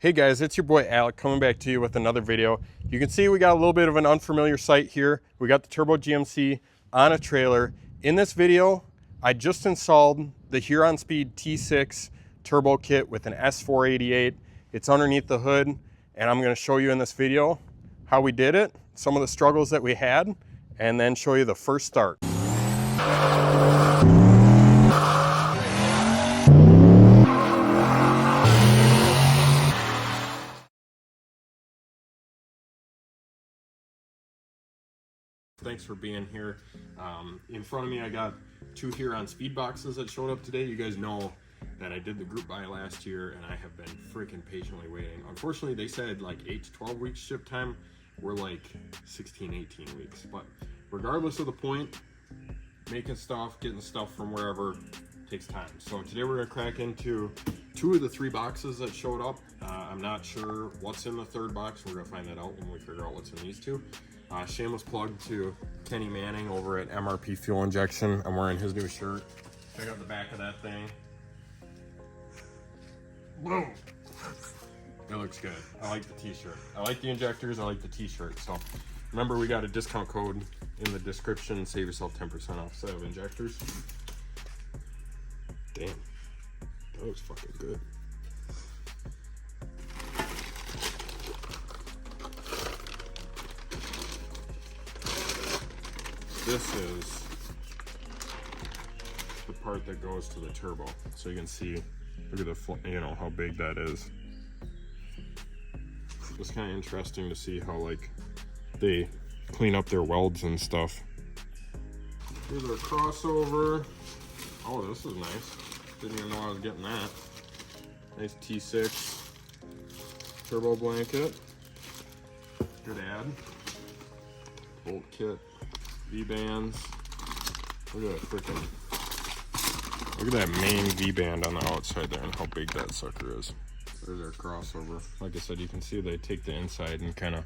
Hey guys, it's your boy Alec coming back to you with another video. You can see we got a little bit of an unfamiliar sight here. We got the Turbo GMC on a trailer. In this video, I just installed the Huron Speed T6 turbo kit with an S488. It's underneath the hood, and I'm going to show you in this video how we did it, some of the struggles that we had, and then show you the first start. Thanks for being here. In front of me, I got two Huron speed boxes that showed up today. You guys know that I did the group buy last year, and I have been freaking patiently waiting. Unfortunately, they said like 8 to 12 weeks ship time. We're like 16, 18 weeks. But regardless of the point, making stuff, getting stuff from wherever takes time. So today we're gonna crack into 2 of the 3 boxes that showed up. I'm not sure what's in the third box. We're gonna find that out when we figure out what's in these 2. Shameless plug to Kenny Manning over at MRP Fuel Injection. I'm wearing his new shirt. Check out the back of that thing. Boom! It looks good. I like the t-shirt. I like the injectors. I like the t-shirt. So remember, we got a discount code in the description. Save yourself 10% off set of injectors. Damn, that looks fucking good. This is the part that goes to the turbo. So you can see, look at the, you know, how big that is. It's kind of interesting to see how like they clean up their welds and stuff. Here's our crossover. Oh, this is nice. Didn't even know I was getting that. Nice T6 turbo blanket. Good ad. Bolt kit. V-bands. Look at that freaking, look at that main V-band on the outside there and how big that sucker is. There's our crossover. Like I said, you can see they take the inside and kind of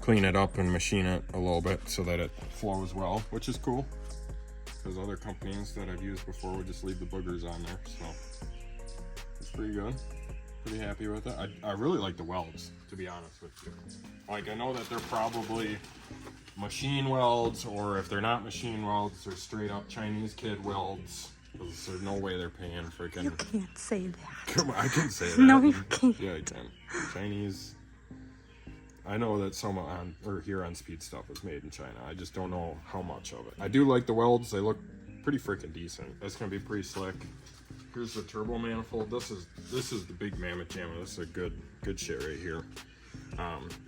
clean it up and machine it a little bit so that it flows well, which is cool. Because other companies that I've used before would just leave the boogers on there. So it's pretty good. Pretty happy with it. I really like the welds, to be honest with you. Like, I know that they're probably machine welds, or if they're not machine welds, they're straight up Chinese kid welds. Because there's no way they're paying freaking. You can't say that. Come on, I can say that. No, you can't. Yeah, I can. Chinese. I know that some Huron Speed stuff is made in China. I just don't know how much of it. I do like the welds. They look pretty freaking decent. That's gonna be pretty slick. Here's the turbo manifold. This is the big mammoth jammer. This is a good shit right here.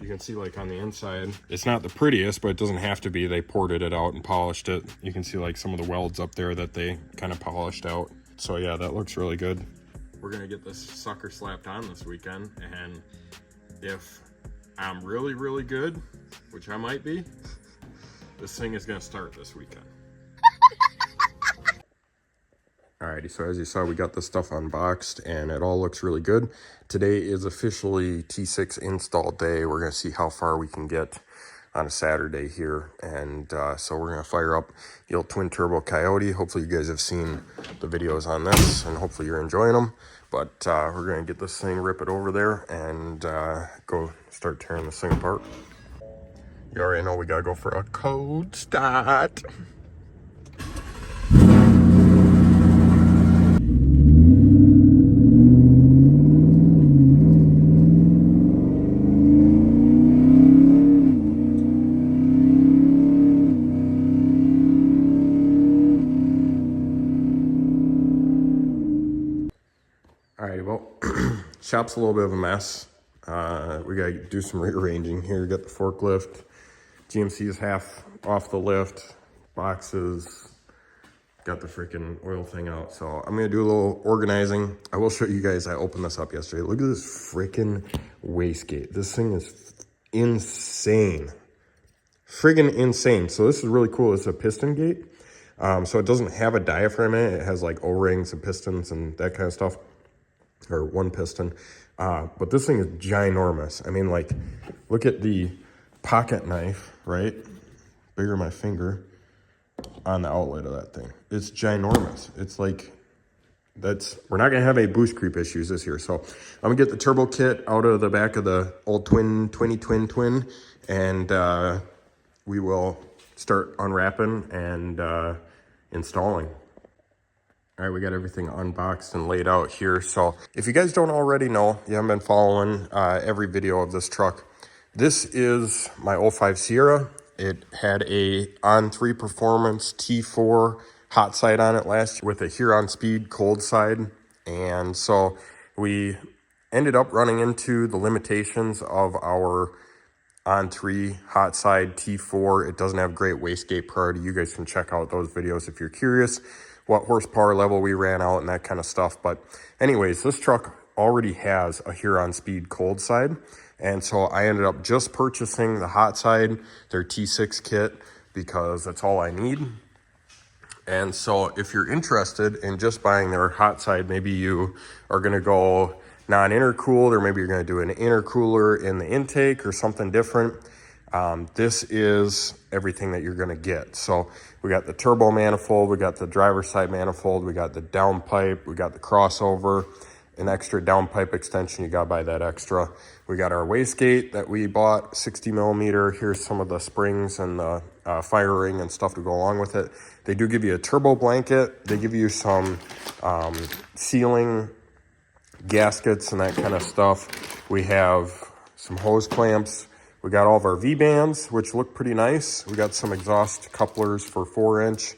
You can see like on the inside, it's not the prettiest, but it doesn't have to be. They ported it out and polished it. You can see like some of the welds up there that they kind of polished out. So yeah, that looks really good. We're gonna get this sucker slapped on this weekend, and if I'm really, really good, which I might be, this thing is gonna start this weekend. Alrighty, so as you saw, we got this stuff unboxed and it all looks really good. Today is officially T6 install day. We're gonna see how far we can get on a Saturday here. And so we're gonna fire up the old twin turbo Coyote. Hopefully you guys have seen the videos on this and hopefully you're enjoying them. But we're gonna get this thing, rip it over there and go start tearing this thing apart. You already know we gotta go for a cold start. Alright, well, shop's a little bit of a mess. We gotta do some rearranging here. Got the forklift. GMC is half off the lift. Boxes. Got the freaking oil thing out. So I'm gonna do a little organizing. I will show you guys, I opened this up yesterday. Look at this freaking wastegate. This thing is insane. Friggin' insane. So this is really cool. It's a piston gate. So it doesn't have a diaphragm in it. It has like O-rings and pistons and that kind of stuff. Or one piston. But this thing is ginormous. I mean, like, look at the pocket knife, right? Bigger than my finger on the outlet of that thing. It's ginormous. It's like we're not gonna have any boost creep issues this year. So I'm gonna get the turbo kit out of the back of the old twin, and we will start unwrapping and installing. All right, we got everything unboxed and laid out here. So if you guys don't already know, you haven't been following every video of this truck, this is my 05 Sierra. It had a On3 Performance T4 hot side on it last year with a Huron Speed cold side. And so we ended up running into the limitations of our On3 hot side T4. It doesn't have great wastegate priority. You guys can check out those videos if you're curious what horsepower level we ran out and that kind of stuff. But anyways, this truck already has a Huron Speed cold side. And so I ended up just purchasing the hot side, their T6 kit, because that's all I need. And so if you're interested in just buying their hot side, maybe you are gonna go non-intercooled, or maybe you're gonna do an intercooler in the intake or something different. This is everything that you're gonna get. So we got the turbo manifold, we got the driver's side manifold, we got the downpipe, we got the crossover, an extra downpipe extension, you gotta buy that extra. We got our wastegate that we bought, 60 millimeter. Here's some of the springs and the fire ring and stuff to go along with it. They do give you a turbo blanket. They give you some sealing gaskets and that kind of stuff. We have some hose clamps. We got all of our V-bands, which look pretty nice. We got some exhaust couplers for 4-inch,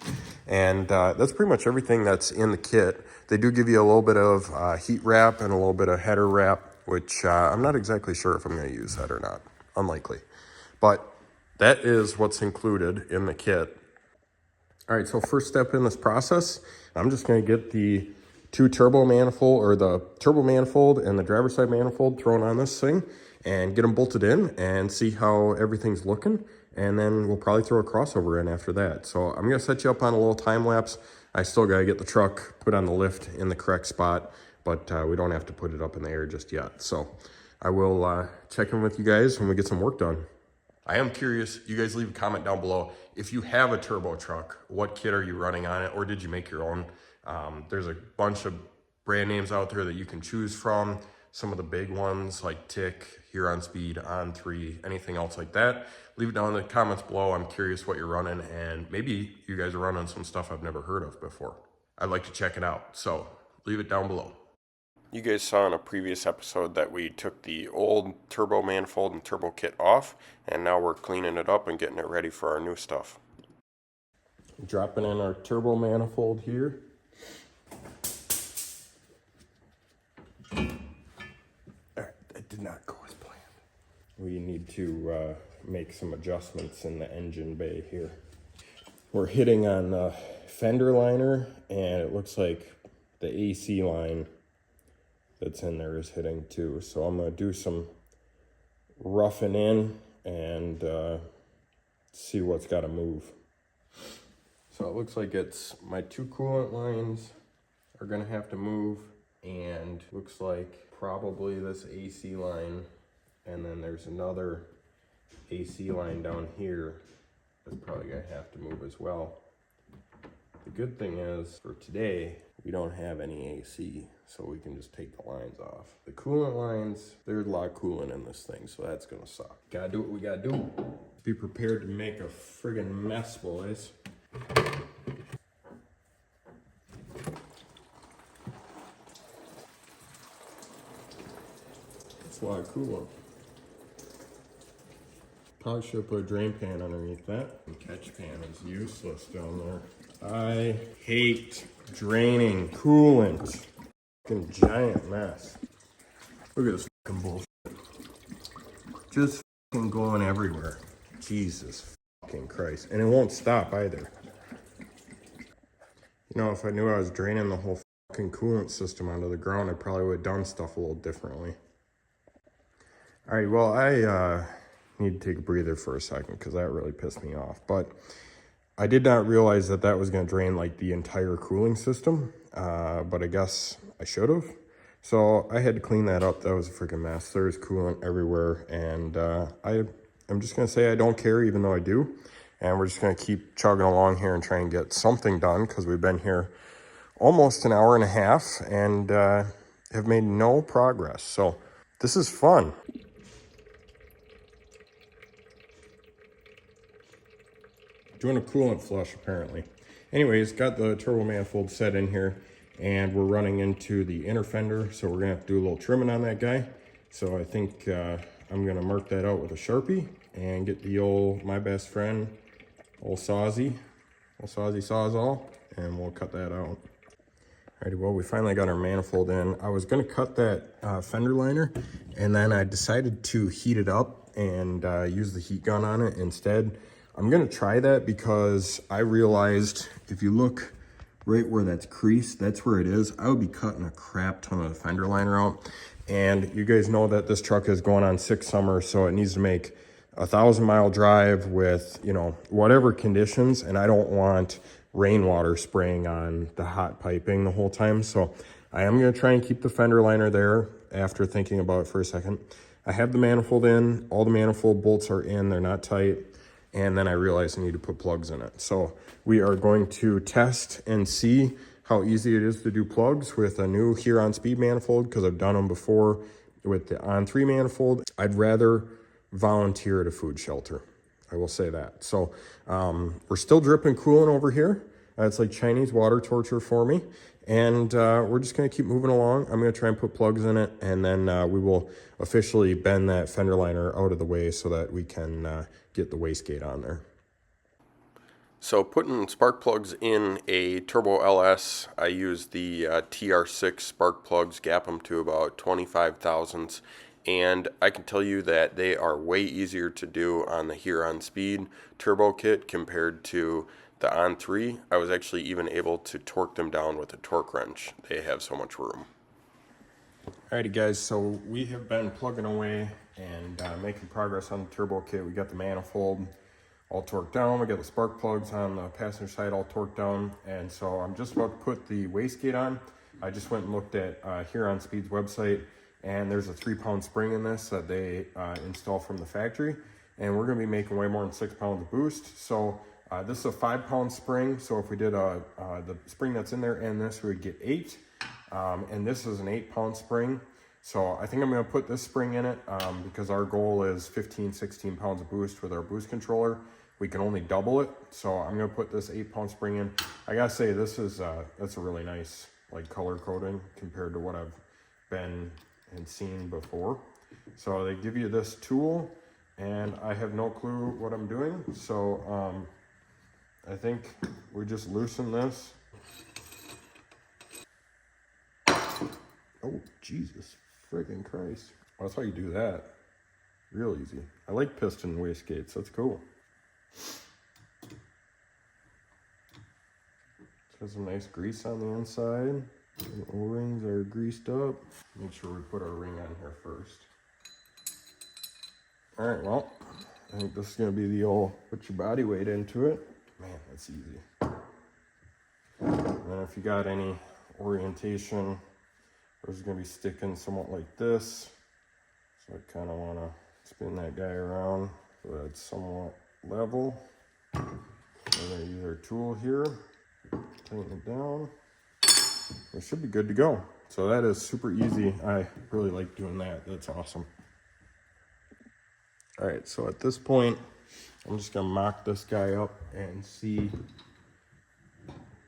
and that's pretty much everything that's in the kit. They do give you a little bit of heat wrap and a little bit of header wrap, which I'm not exactly sure if I'm going to use that or not. Unlikely. But that is what's included in the kit. All right, so first step in this process, I'm just going to get the two turbo manifold, or the turbo manifold and the driver's side manifold thrown on this thing and get them bolted in and see how everything's looking. And then we'll probably throw a crossover in after that. So I'm going to set you up on a little time lapse. I still got to get the truck put on the lift in the correct spot, but we don't have to put it up in the air just yet. So I will check in with you guys when we get some work done. I am curious, you guys leave a comment down below. If you have a turbo truck, what kit are you running on it, or did you make your own? There's a bunch of brand names out there that you can choose from. Some of the big ones like Tick, Huron Speed, On3, anything else like that. Leave it down in the comments below. I'm curious what you're running, and maybe you guys are running some stuff I've never heard of before. I'd like to check it out, so leave it down below. You guys saw in a previous episode that we took the old turbo manifold and turbo kit off, and now we're cleaning it up and getting it ready for our new stuff. Dropping in our turbo manifold here. It did not go as planned. We need to make some adjustments in the engine bay here. We're hitting on the fender liner, and it looks like the AC line that's in there is hitting too. So I'm going to do some roughing in and see what's got to move. So it looks like it's my two coolant lines are going to have to move, and looks like probably this AC line, and then there's another AC line down here that's probably going to have to move as well. The good thing is, for today, we don't have any AC, so we can just take the lines off. The coolant lines, there's a lot of coolant in this thing, so that's going to suck. Gotta do what we gotta do. Be prepared to make a friggin' mess, boys. That's a lot of coolant. Probably should have put a drain pan underneath that. The catch pan is useless down there. I hate draining coolant. Fucking giant mess. Look at this fucking bullshit. Just fucking going everywhere. Jesus fucking Christ. And it won't stop either. You know, if I knew I was draining the whole fucking coolant system onto the ground, I probably would have done stuff a little differently. Alright, well, I need to take a breather for a second because that really pissed me off. But I did not realize that that was going to drain like the entire cooling system, but I guess I should have. So I had to clean that up. That was a freaking mess. There's coolant everywhere, and I'm just going to say I don't care, even though I do. And we're just going to keep chugging along here and try and get something done, because we've been here almost an hour and a half and have made no progress. So this is fun. Doing a coolant flush apparently. Anyways, got the turbo manifold set in here and we're running into the inner fender. So we're gonna have to do a little trimming on that guy. So I think I'm gonna mark that out with a Sharpie and get the old, my best friend, old Sawzall, and we'll cut that out. Alrighty, well, we finally got our manifold in. I was gonna cut that fender liner, and then I decided to heat it up and use the heat gun on it instead. I'm gonna try that because I realized if you look right where that's creased, that's where it is. I would be cutting a crap ton of the fender liner out. And you guys know that this truck is going on 6 summers, so it needs to make a 1,000-mile drive with, you know, whatever conditions, and I don't want rainwater spraying on the hot piping the whole time. So I am going to try and keep the fender liner there after thinking about it for a second. I have the manifold in, all the manifold bolts are in, they're not tight, and then I realized I need to put plugs in it. So we are going to test and see how easy it is to do plugs with a new Huron speed manifold, because I've done them before with the On3 manifold. I'd rather volunteer at a food shelter, I will say that. So we're still dripping coolant over here. It's like Chinese water torture for me. And we're just gonna keep moving along. I'm gonna try and put plugs in it, and then we will officially bend that fender liner out of the way so that we can get the wastegate on there. So putting spark plugs in a Turbo LS, I use the TR6 spark plugs, gap them to about 25 thousandths. And I can tell you that they are way easier to do on the Huron Speed turbo kit compared to the On3. I was actually even able to torque them down with a torque wrench. They have so much room. Alrighty guys, so we have been plugging away and making progress on the turbo kit. We got the manifold all torqued down. We got the spark plugs on the passenger side all torqued down. And so I'm just about to put the wastegate on. I just went and looked at Huron Speed's website, and there's a 3-pound spring in this that they install from the factory. And we're gonna be making way more than 6 pounds of boost. So this is a 5-pound spring. So if we did the spring that's in there and this, we would get 8. And this is an 8-pound spring. So I think I'm gonna put this spring in it because our goal is 15, 16 pounds of boost with our boost controller. We can only double it. So I'm gonna put this 8-pound spring in. I gotta say, this is, that's a really nice like color coding compared to what I've been and seen before. So they give you this tool and I have no clue what I'm doing. So I think we just loosen this. Oh, Jesus friggin' Christ. Well, that's how you do that. Real easy. I like piston wastegates, that's cool. Got some nice grease on the inside. The O-rings are greased up. Make sure we put our ring on here first. All right, well, I think this is gonna be the old put your body weight into it. Man, that's easy. And then if you got any orientation, this is gonna be sticking somewhat like this. So I kind of wanna spin that guy around so that it's somewhat level. We're gonna use our tool here, tighten it down. We should be good to go. So that is super easy. I really like doing that. That's awesome. All right, so at this point, I'm just gonna mock this guy up and see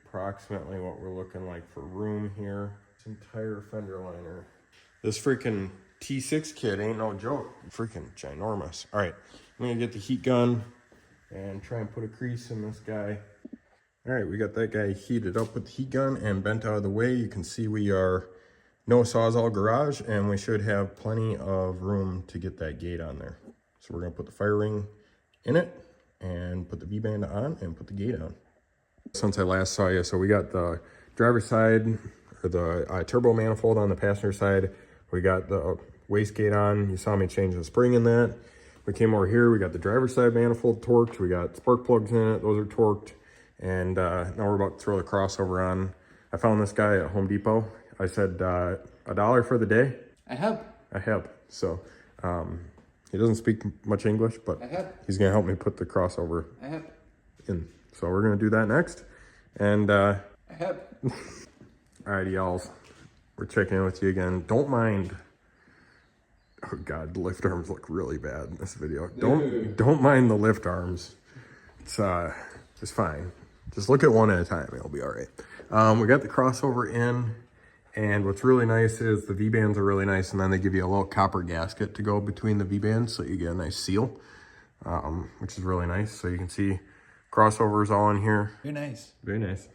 approximately what we're looking like for room here. This entire fender liner. This freaking T6 kit ain't no joke. Freaking ginormous. All right, I'm gonna get the heat gun and try and put a crease in this guy. All right, we got that guy heated up with the heat gun and bent out of the way. You can see we are no Sawzall garage, and we should have plenty of room to get that gate on there. So we're gonna put the fire ring in it and put the V-band on and put the gate on. Since I last saw you, so we got the driver's side, or the turbo manifold on the passenger side. We got the wastegate on. You saw me change the spring in that. We came over here, we got the driver's side manifold torqued. We got spark plugs in it, those are torqued. And now we're about to throw the crossover on. I found this guy at Home Depot. I said $1 for the day. I have. So he doesn't speak much English, but he's gonna help me put the crossover in. So we're gonna do that next. And Alrighty, y'all. We're checking in with you again. Don't mind. Oh god, the lift arms look really bad in this video. Don't mind the lift arms. It's fine. Just look at one at a time. It'll be all right. We got the crossover in, and what's really nice is the V-bands are really nice, and then they give you a little copper gasket to go between the V-bands, so you get a nice seal, which is really nice. So you can see crossovers all in here. Very nice. Very nice.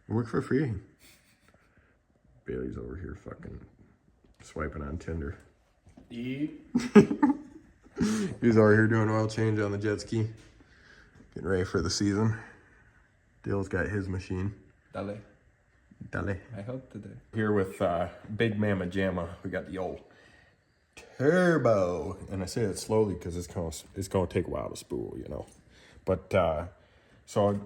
Work for free. Bailey's over here fucking swiping on Tinder. He's over here doing oil change on the jet ski. Getting ready for the season. Dale's got his machine. Dale. I hope today. Here with Big Mama Jamma, we got the old turbo. And I say it slowly because it's gonna take a while to spool, you know. But so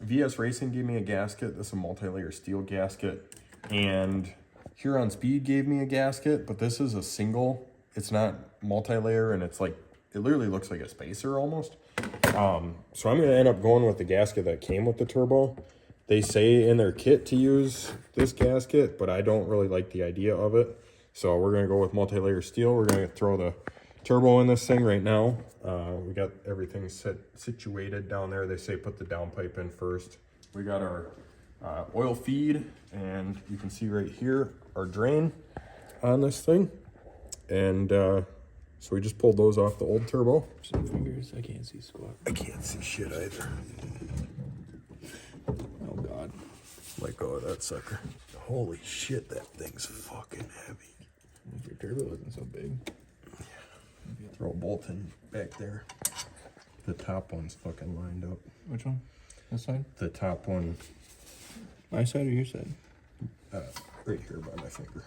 VS Racing gave me a gasket. This is a multi-layer steel gasket. And Huron Speed gave me a gasket, but this is a single. It's not multi-layer, and it's like, it literally looks like a spacer almost. So I'm gonna end up going with the gasket that came with the turbo. They say in their kit to use this gasket, but I don't really like the idea of it. So we're gonna go with multi-layer steel. We're gonna throw the turbo in this thing right now. We got everything situated down there. They say put the downpipe in first. We got our oil feed, and you can see right here our drain on this thing. And so we just pulled those off the old turbo. Some fingers, I can't see squat. I can't see shit either. Oh god. Let go of that sucker. Holy shit, that thing's fucking heavy. If your turbo isn't so big. Maybe throw a bolt in back there. The top one's fucking lined up. Which one? This side? The top one. My side or your side? Right here by my finger.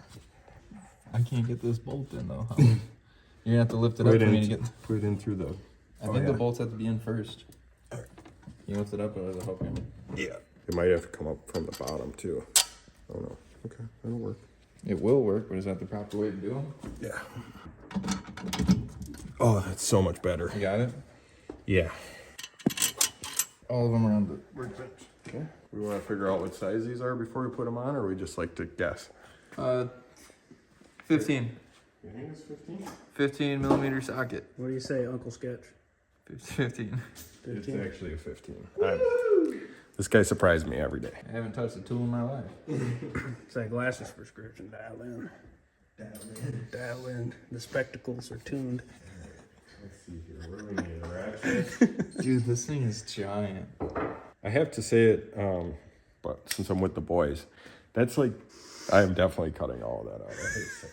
I can't get this bolt in though. You're gonna have to lift it up for me to get. Put it in through the. I think the bolts have to be in first. All right. You lift it up, or it'll help you. Yeah. It might have to come up from the bottom too. Oh no. Okay, that'll work. It will work, but is that the proper way to do it? Yeah. Oh, that's so much better. You got it? Yeah. All of them are on the workbench. Okay. We want to figure out what size these are before we put them on, or we just like to guess? 15. You think it's 15? 15 millimeter socket. What do you say, Uncle Sketch? 15. It's actually a 15. This guy surprised me every day. I haven't touched a tool in my life. It's that glasses prescription. Dial in. Dial in. The spectacles are tuned. Let's see here. What do we need? Dude, this thing is giant. I have to say it, but since I'm with the boys, that's like, I am definitely cutting all of that out. I hate to say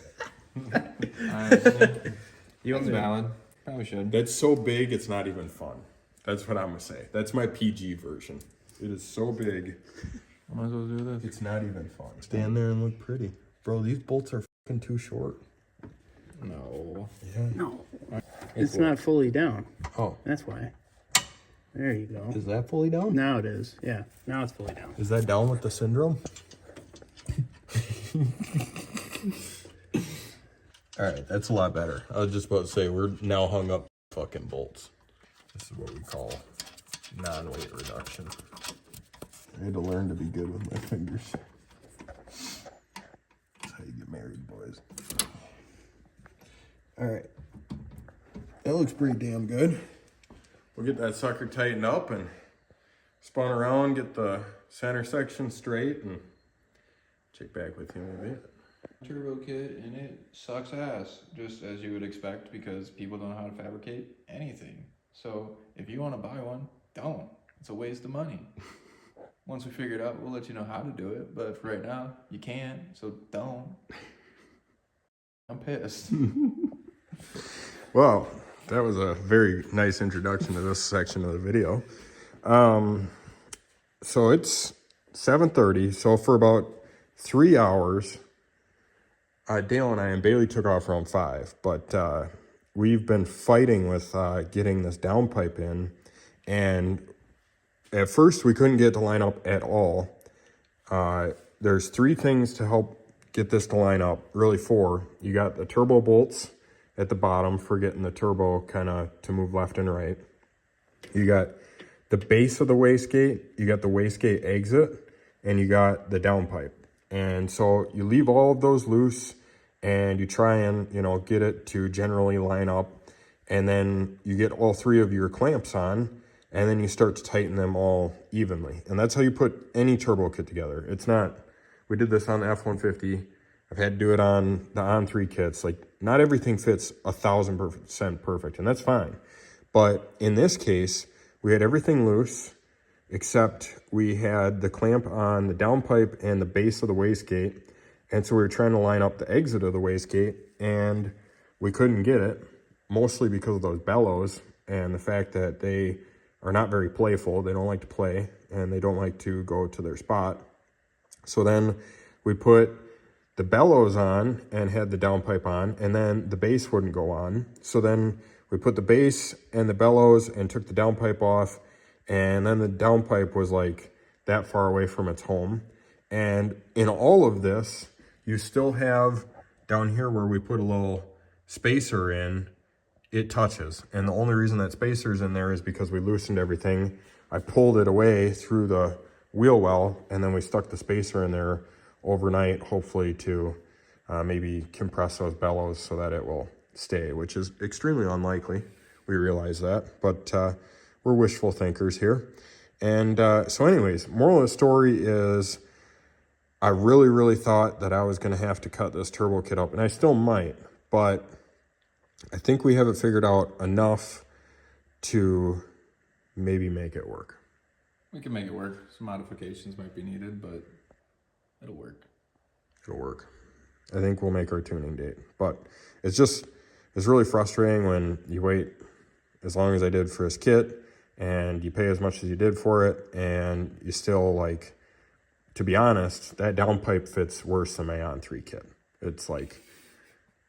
it. Honestly, that's valid. Probably should. That's so big, it's not even fun. That's what I'm gonna say. That's my PG version. It is so big. I might as well do this. It's not even fun. Stand there and look pretty. Bro, these bolts are fucking too short. No. Yeah. No. It's not fully down. Oh. That's why. There you go. Is that fully down? Now it is. Yeah. Now it's fully down. Is that down with the syndrome? All right, that's a lot better. I was just about to say, we're now hung up fucking bolts. This is what we call non-weight reduction. I had to learn to be good with my fingers. That's how you get married, boys. All right. That looks pretty damn good. We'll get that sucker tightened up and spun around, get the center section straight, and check back with you in a bit. Turbo kit, and it sucks ass, just as you would expect, because people don't know how to fabricate anything. So if you want to buy one, don't. It's a waste of money. Once we figure it out, we'll let you know how to do it, but for right now, you can't, so don't. I'm pissed. Well, that was a very nice introduction to this section of the video. So it's 7:30, so for about 3 hours, Dale and I and Bailey took off around 5, but we've been fighting with getting this downpipe in, and at first we couldn't get it to line up at all. There's 3 things to help get this to line up, really 4. You got the turbo bolts at the bottom for getting the turbo kind of to move left and right. You got the base of the wastegate, you got the wastegate exit, and you got the downpipe. And so you leave all of those loose and you try and, you know, get it to generally line up. And then you get all 3 of your clamps on, and then you start to tighten them all evenly. And that's how you put any turbo kit together. It's not, we did this on the F-150. I've had to do it on the On3 kits. Like, not everything fits 1,000% perfect, and that's fine. But in this case, we had everything loose, except we had the clamp on the downpipe and the base of the wastegate. And so we were trying to line up the exit of the wastegate, and we couldn't get it, mostly because of those bellows and the fact that they are not very playful. They don't like to play, and they don't like to go to their spot. So then we put the bellows on and had the downpipe on, and then the base wouldn't go on. So then we put the base and the bellows and took the downpipe off, and then the downpipe was like that far away from its home. And in all of this, you still have down here where we put a little spacer in, it touches. And the only reason that spacer's in there is because we loosened everything. I pulled it away through the wheel well, and then we stuck the spacer in there overnight, hopefully to maybe compress those bellows so that it will stay, which is extremely unlikely. We realize that, but we're wishful thinkers here. And so anyways, moral of the story is I really thought that I was going to have to cut this turbo kit up, and I still might, but I think we have it figured out enough to maybe make it work. We can make it work. Some modifications might be needed, but it'll work. It'll work. I think we'll make our tuning date, but it's really frustrating when you wait as long as I did for this kit and you pay as much as you did for it, and you still, like, to be honest, that downpipe fits worse than my On3 kit. It's like,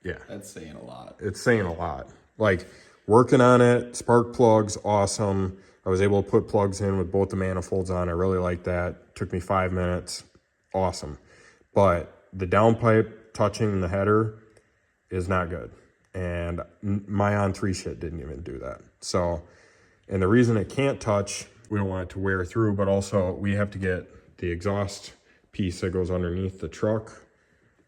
yeah. That's saying a lot. It's saying a lot. Like, working on it, spark plugs, awesome. I was able to put plugs in with both the manifolds on. I really like that. Took me 5 minutes. Awesome. But the downpipe touching the header is not good. And my On3 shit didn't even do that. So, and the reason it can't touch, we don't want it to wear through, but also we have to get the exhaust piece that goes underneath the truck,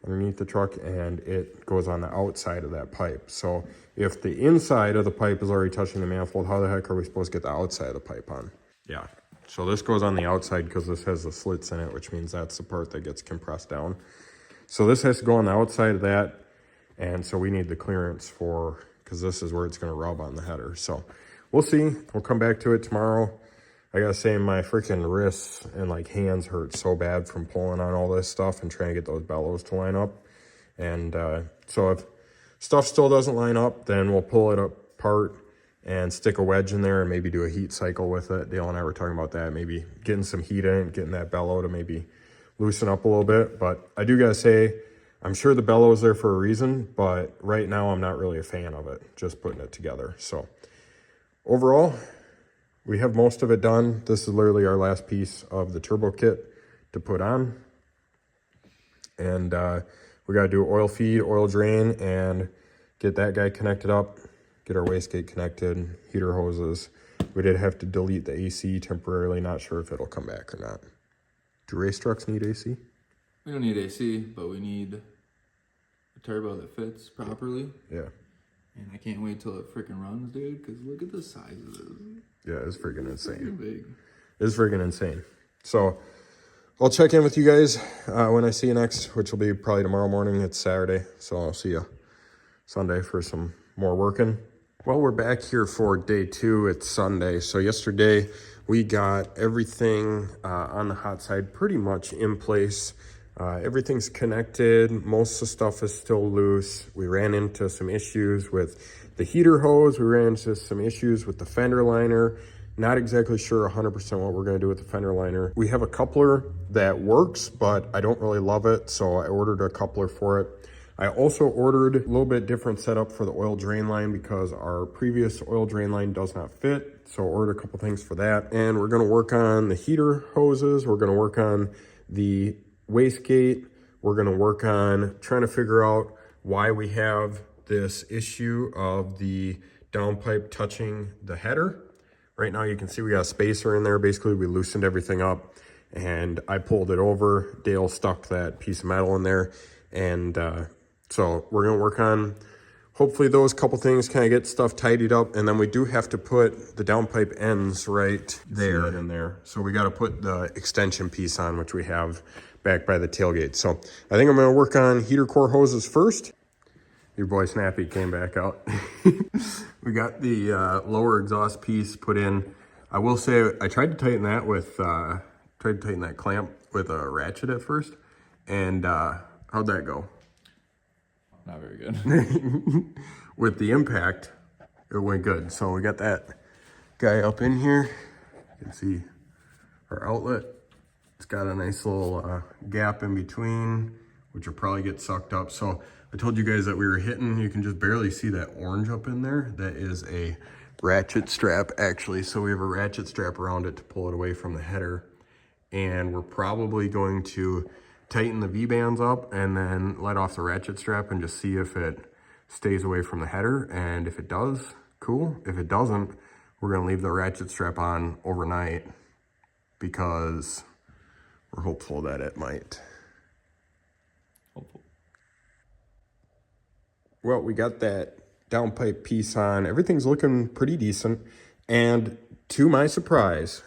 and it goes on the outside of that pipe. So if the inside of the pipe is already touching the manifold, how the heck are we supposed to get the outside of the pipe on? Yeah, so this goes on the outside because this has the slits in it, which means that's the part that gets compressed down. So this has to go on the outside of that, and so we need the clearance for, because this is where it's going to rub on the header. So we'll see. We'll come back to it tomorrow. I gotta say, my freaking wrists and like hands hurt so bad from pulling on all this stuff and trying to get those bellows to line up. And so if stuff still doesn't line up, then we'll pull it apart and stick a wedge in there and maybe do a heat cycle with it. Dale and I were talking about that, maybe getting some heat in it, getting that bellow to maybe loosen up a little bit. But I do gotta say, I'm sure the bellow is there for a reason, but right now I'm not really a fan of it, just putting it together. So overall, we have most of it done. This is literally our last piece of the turbo kit to put on. And we got to do oil feed, oil drain, and get that guy connected up, get our wastegate connected, heater hoses. We did have to delete the AC temporarily. Not sure if it'll come back or not. Do race trucks need AC? We don't need AC, but we need a turbo that fits properly. Yeah. And I can't wait till it freaking runs, dude, because look at the size of it. Yeah, it's freaking insane. Big. It's freaking insane. So I'll check in with you guys when I see you next, which will be probably tomorrow morning. It's Saturday, so I'll see you Sunday for some more working. Well, we're back here for day 2. It's Sunday. So yesterday we got everything on the hot side pretty much in place. Everything's connected. Most of the stuff is still loose. We ran into some issues with the heater hose. We ran into some issues with the fender liner. Not exactly sure 100% what we're going to do with the fender liner. We have a coupler that works, but I don't really love it, so I ordered a coupler for it. I also ordered a little bit different setup for the oil drain line because our previous oil drain line does not fit, so I ordered a couple things for that. And we're going to work on the heater hoses. We're going to work on the wastegate. We're going to work on trying to figure out why we have this issue of the downpipe touching the header. Right now you can see we got a spacer in there. Basically we loosened everything up and I pulled it over. Dale stuck that piece of metal in there, and so we're gonna work on hopefully those couple things, kind of get stuff tidied up, and then we do have to put the downpipe ends right there in there. So we got to put the extension piece on, which we have back by the tailgate. So I think I'm going to work on heater core hoses first. Your boy Snappy came back out. We got the lower exhaust piece put in. I will say I tried to tighten that with that clamp with a ratchet at first, and how'd that go? Not very good. With the impact, it went good. So we got that guy up in here. You can see our outlet. It's got a nice little gap in between, which will probably get sucked up. So I told you guys that we were hitting, you can just barely see that orange up in there. That is a ratchet strap actually. So we have a ratchet strap around it to pull it away from the header. And we're probably going to tighten the V-bands up and then let off the ratchet strap and just see if it stays away from the header. And if it does, cool. If it doesn't, we're gonna leave the ratchet strap on overnight because we're hopeful that it might. Hopeful. Well, we got that downpipe piece on. Everything's looking pretty decent. And to my surprise,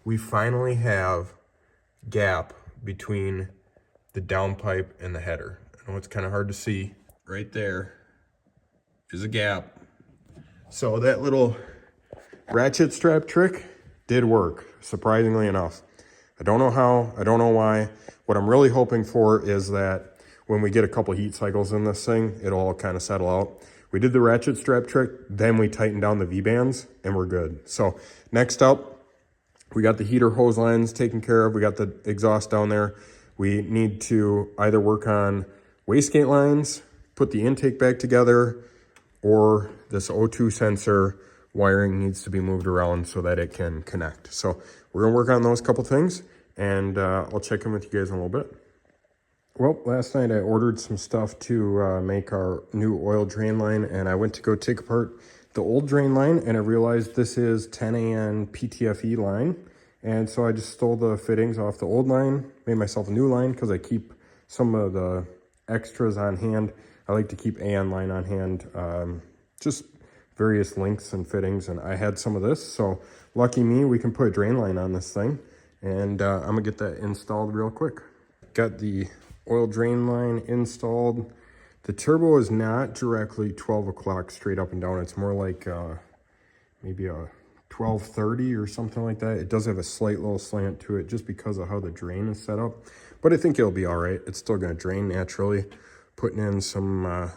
we finally have gap between the downpipe and the header. I know it's kind of hard to see. Right there is a gap. So that little ratchet strap trick did work, surprisingly enough. I don't know how, I don't know why. What I'm really hoping for is that when we get a couple heat cycles in this thing, it'll all kind of settle out. We did the ratchet strap trick, then we tightened down the V-bands, and we're good. So next up, we got the heater hose lines taken care of. We got the exhaust down there. We need to either work on wastegate lines, put the intake back together, or this O2 sensor wiring needs to be moved around so that it can connect. So we're gonna work on those couple things, and I'll check in with you guys in a little bit. Well, last night I ordered some stuff to make our new oil drain line, and I went to go take apart the old drain line, and I realized this is 10AN PTFE line. And so I just stole the fittings off the old line, made myself a new line because I keep some of the extras on hand. I like to keep AN line on hand, just various lengths and fittings. And I had some of this, so lucky me, we can put a drain line on this thing. And I'm gonna get that installed real quick. Got the oil drain line installed. The turbo is not directly 12 o'clock straight up and down. It's more like maybe a 1230 or something like that. It does have a slight little slant to it just because of how the drain is set up, but I think it'll be all right. It's still going to drain naturally. Putting in some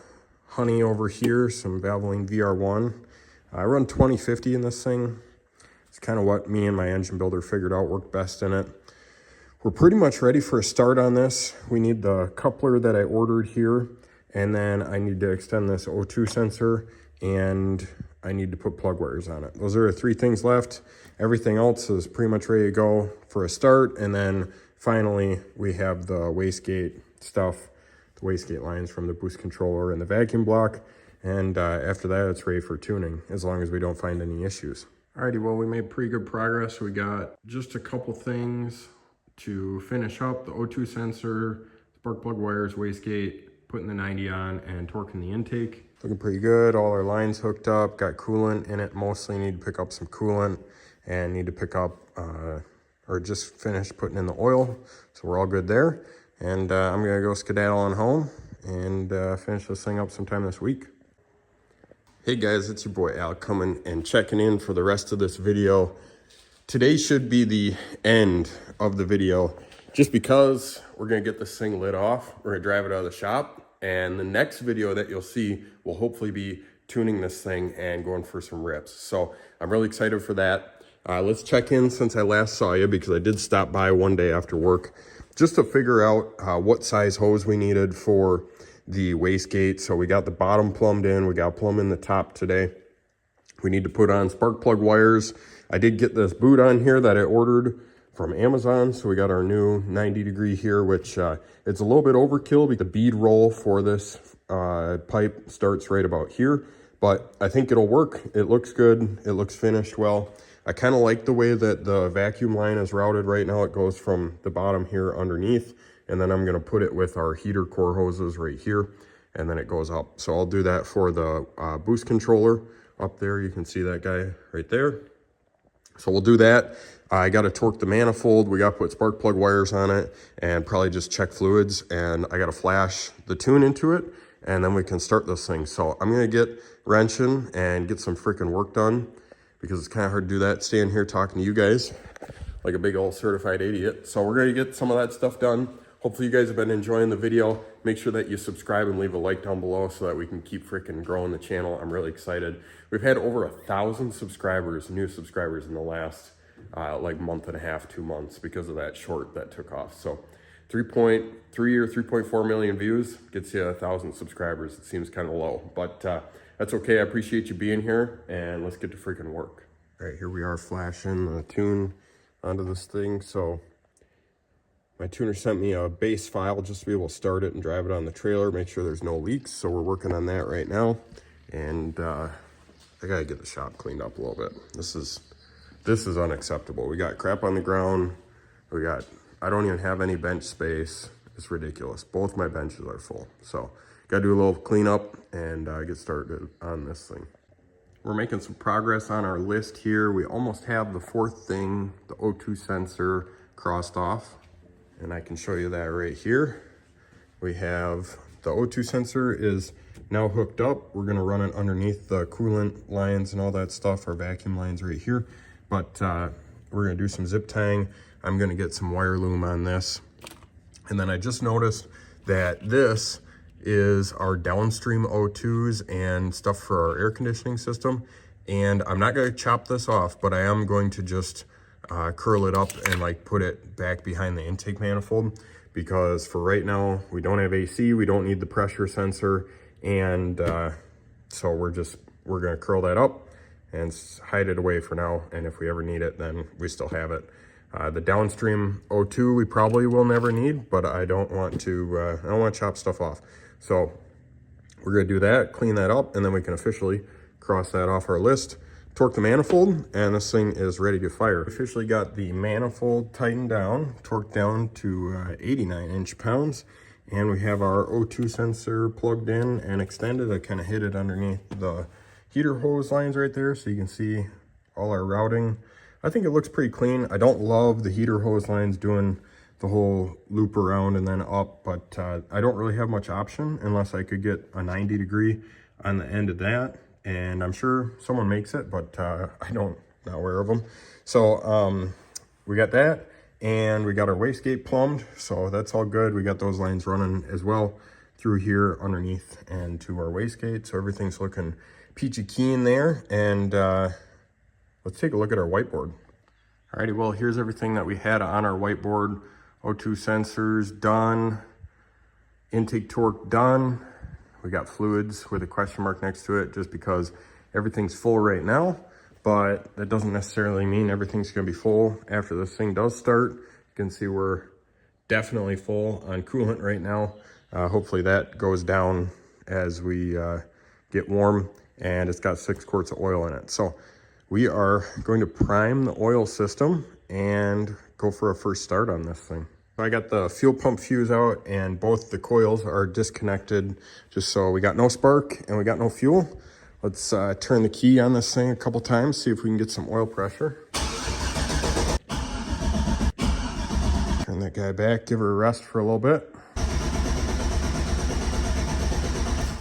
honey over here, some Valvoline VR1. I run 2050 in this thing. It's kind of what me and my engine builder figured out worked best in it. We're pretty much ready for a start on this. We need the coupler that I ordered here, and then I need to extend this O2 sensor, and I need to put plug wires on it. Those are the three things left. Everything else is pretty much ready to go for a start. And then finally, we have the wastegate stuff, the wastegate lines from the boost controller and the vacuum block. And after that, it's ready for tuning, as long as we don't find any issues. Alrighty, well, we made pretty good progress. We got just a couple things to finish up: the O2 sensor, spark plug wires, wastegate, putting the 90 on, and torquing the intake. Looking pretty good. All our lines hooked up, got coolant in it. Mostly need to pick up some coolant and need to pick up or just finished putting in the oil. So we're all good there. And I'm gonna go skedaddle on home and finish this thing up sometime this week. Hey guys, it's your boy Al coming and checking in for the rest of this video. Today should be the end of the video just because we're gonna get this thing lit off. We're gonna drive it out of the shop. And the next video that you'll see will hopefully be tuning this thing and going for some rips. So I'm really excited for that. Let's check in since I last saw you, because I did stop by one day after work just to figure out what size hose we needed for the wastegate. So we got the bottom plumbed in. We got plumb in the top today. We need to put on spark plug wires. I did get this boot on here that I ordered from Amazon. So we got our new 90 degree here, which it's a little bit overkill because the bead roll for this pipe starts right about here, but I think it'll work. It looks good. It looks finished well. I kind of like the way that the vacuum line is routed right now. It goes from the bottom here underneath, and then I'm gonna put it with our heater core hoses right here, and then it goes up. So I'll do that for the boost controller up there. You can see that guy right there. So we'll do that. I got to torque the manifold. We got to put spark plug wires on it and probably just check fluids. And I got to flash the tune into it, and then we can start this thing. So I'm going to get wrenching and get some freaking work done, because it's kind of hard to do that staying here talking to you guys like a big old certified idiot. So we're going to get some of that stuff done. Hopefully you guys have been enjoying the video. Make sure that you subscribe and leave a like down below so that we can keep freaking growing the channel. I'm really excited. We've had over 1,000 subscribers, new subscribers in the last like month and a half, 2 months, because of that short that took off. So 3.3 or 3.4 million views gets you 1,000 subscribers. It seems kind of low, but that's okay. I appreciate you being here, and let's get to freaking work. All right, here we are flashing the tune onto this thing. So my tuner sent me a base file just to be able to start it and drive it on the trailer, make sure there's no leaks. So we're working on that right now. And I gotta get the shop cleaned up a little bit. This is unacceptable. We got crap on the ground. I don't even have any bench space. It's ridiculous. Both my benches are full. So gotta do a little cleanup and get started on this thing. We're making some progress on our list here. We almost have the fourth thing, the O2 sensor, crossed off. And I can show you that right here. We have the O2 sensor is now hooked up. We're gonna run it underneath the coolant lines and all that stuff, our vacuum lines right here. But we're gonna do some zip tying. I'm gonna get some wire loom on this. And then I just noticed that this is our downstream O2s and stuff for our air conditioning system. And I'm not gonna chop this off, but I am going to just curl it up and like put it back behind the intake manifold, because for right now we don't have AC, we don't need the pressure sensor, and so we're gonna curl that up and hide it away for now, and if we ever need it, then we still have it. The downstream O2 we probably will never need, but I don't want to chop stuff off. So we're gonna do that, clean that up, and then we can officially cross that off our list. Torque the manifold, and this thing is ready to fire. Officially got the manifold tightened down, torqued down to 89 inch-pounds, and we have our O2 sensor plugged in and extended. I kind of hid it underneath the heater hose lines right there so you can see all our routing. I think it looks pretty clean. I don't love the heater hose lines doing the whole loop around and then up, but I don't really have much option unless I could get a 90 degree on the end of that. And I'm sure someone makes it, but not aware of them. So we got that, and we got our wastegate plumbed, so that's all good. We got those lines running as well through here underneath and to our wastegate, so everything's looking peachy keen there. And let's take a look at our whiteboard. Alrighty, well, here's everything that we had on our whiteboard. O2 sensors done, intake torque done. We got fluids with a question mark next to it just because everything's full right now, but that doesn't necessarily mean everything's gonna be full after this thing does start. You can see we're definitely full on coolant right now. Hopefully that goes down as we get warm, and it's got 6 quarts of oil in it. So we are going to prime the oil system and go for a first start on this thing. I got the fuel pump fuse out, and both the coils are disconnected, just so we got no spark and we got no fuel. Let's turn the key on this thing a couple times, see if we can get some oil pressure. Turn that guy back, give her a rest for a little bit.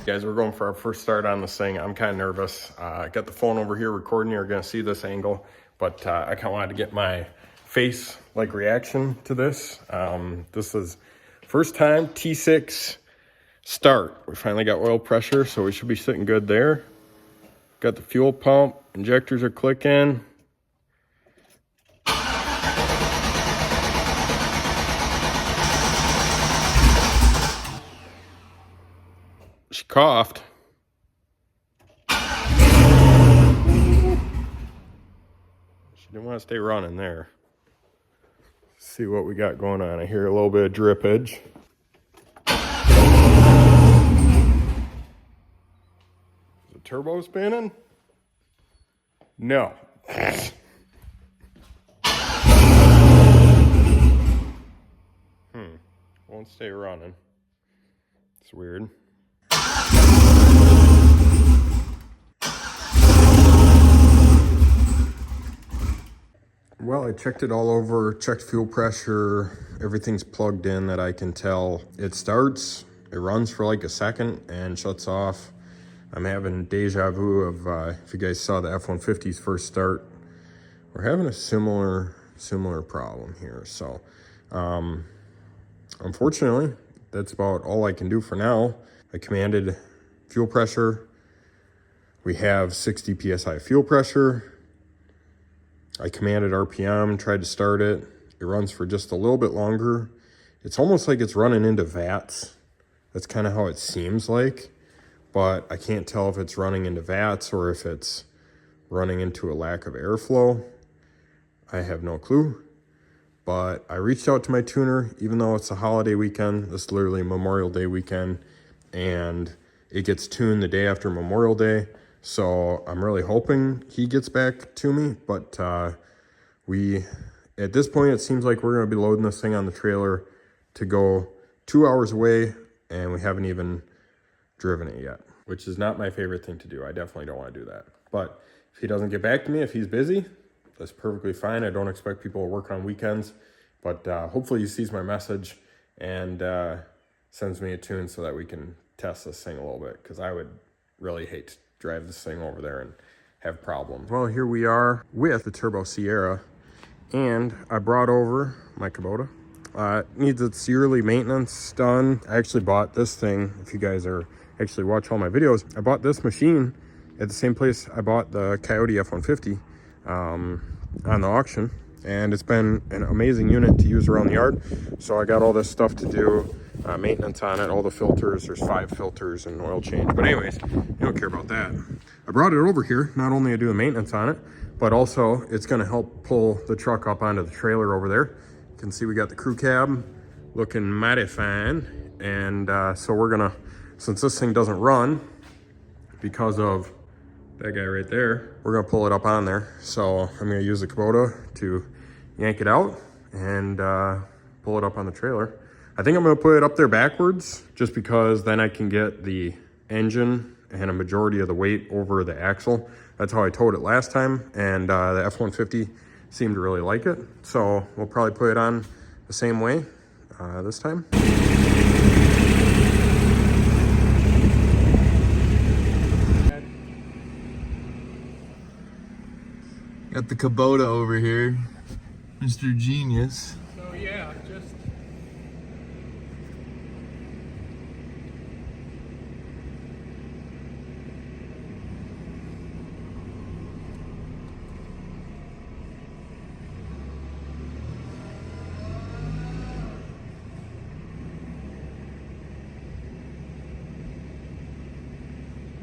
Guys, we're going for our first start on this thing. I'm kind of nervous. I got the phone over here recording. You're gonna see this angle, but I kind of wanted to get my face like reaction to this. This is first time T6 start. We finally got oil pressure, so we should be sitting good there. Got the fuel pump, injectors are clicking. She coughed. She didn't want to stay running there. See what we got going on. I hear a little bit of drippage. Is the turbo spinning? No. don't stay running. It's weird. Well, I checked it all over, checked fuel pressure, everything's plugged in that I can tell. It starts, it runs for like a second and shuts off. I'm having deja vu of, if you guys saw the F-150's first start, we're having a similar problem here. So, unfortunately, that's about all I can do for now. I commanded fuel pressure. We have 60 PSI fuel pressure. I commanded RPM, tried to start it. It runs for just a little bit longer. It's almost like it's running into VATs. That's kind of how it seems like, but I can't tell if it's running into VATs or if it's running into a lack of airflow. I have no clue, but I reached out to my tuner, even though it's a holiday weekend. This is literally Memorial Day weekend, and it gets tuned the day after Memorial Day. So I'm really hoping he gets back to me, but at this point, it seems like we're gonna be loading this thing on the trailer to go 2 hours away, and we haven't even driven it yet, which is not my favorite thing to do. I definitely don't wanna do that. But if he doesn't get back to me, if he's busy, that's perfectly fine. I don't expect people to work on weekends, but hopefully he sees my message and sends me a tune so that we can test this thing a little bit, because I would really hate to drive this thing over there and have problems. Well, here we are with the Turbo Sierra, and I brought over my Kubota. It needs its yearly maintenance done. I actually bought this thing, if you guys actually watch all my videos, I bought this machine at the same place I bought the Coyote F-150 on the auction, and it's been an amazing unit to use around the yard. So I got all this stuff to do, maintenance on it, all the filters, there's 5 filters and oil change. But anyways, you don't care about that. I brought it over here, not only to do the maintenance on it, but also it's gonna help pull the truck up onto the trailer over there. You can see we got the crew cab looking mighty fine. And so we're gonna, since this thing doesn't run because of that guy right there, we're gonna pull it up on there. So I'm gonna use the Kubota to yank it out and pull it up on the trailer. I think I'm gonna put it up there backwards, just because then I can get the engine and a majority of the weight over the axle. That's how I towed it last time, and the F-150 seemed to really like it. So we'll probably put it on the same way this time. Got the Kubota over here, Mr. Genius. So yeah, just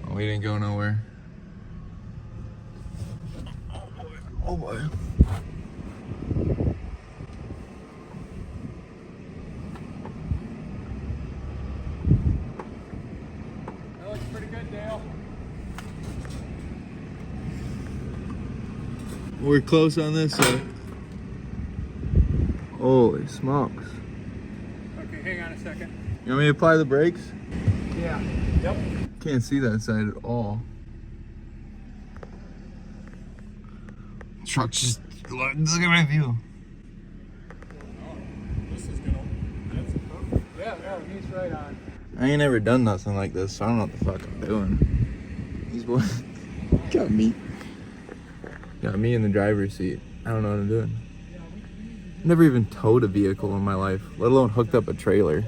Oh, we didn't go nowhere. Oh boy. that looks pretty good, Dale. We're close on this side. Holy smokes. Okay, hang on a second. You want me to apply the brakes? Yeah. Yep. Can't see that side at all. Truck just, look at my view. This is gonna, that's perfect. Yeah, no, he's right on. I ain't never done nothing like this, so I don't know what the fuck I'm doing. These boys got me in the driver's seat. I don't know what I'm doing. Never even towed a vehicle in my life, let alone hooked up a trailer.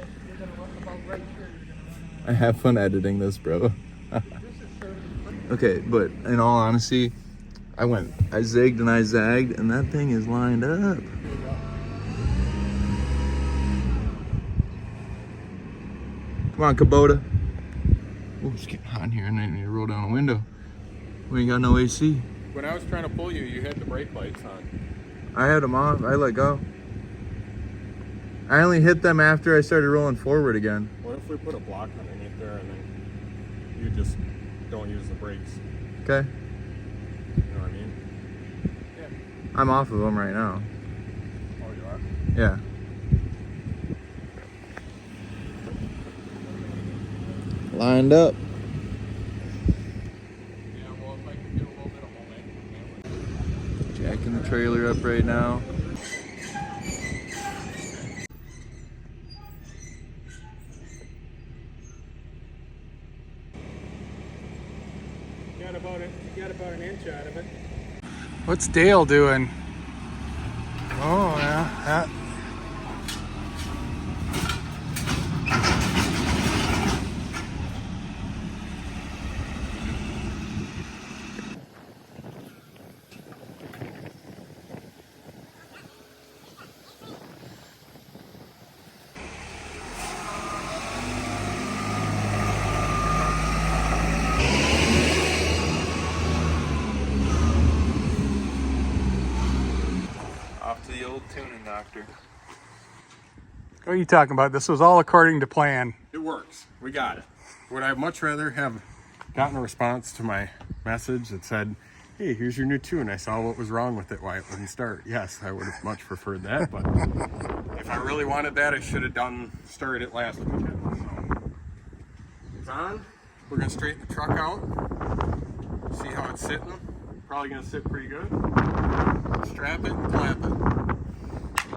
I have fun editing this, bro. Okay, but in all honesty, I zigged and I zagged, and that thing is lined up. Come on, Kubota. Oh, it's getting hot in here, and I need to roll down a window. We ain't got no AC. When I was trying to pull you, you had the brake lights on. I had them off. I let go. I only hit them after I started rolling forward again. What if we put a block underneath there and then you just don't use the brakes? Okay. You know what I mean? Yeah. I'm off of them right now. Oh, you are? Yeah. lined up. Yeah, well, if I can get a little bit of momentum. Jacking the trailer up right now. Got about an inch out of it. What's Dale doing? Oh yeah, Off to the old tuning doctor. What are you talking about? This was all according to plan. It works. We got it. Would I much rather have gotten a response to my message that said, hey, here's your new tune. I saw what was wrong with it, why it wouldn't start. Yes, I would have much preferred that, but if I really wanted that, I should have started it last weekend. So it's on. We're gonna straighten the truck out, see how it's sitting. Probably gonna sit pretty good. Strap it and clap it.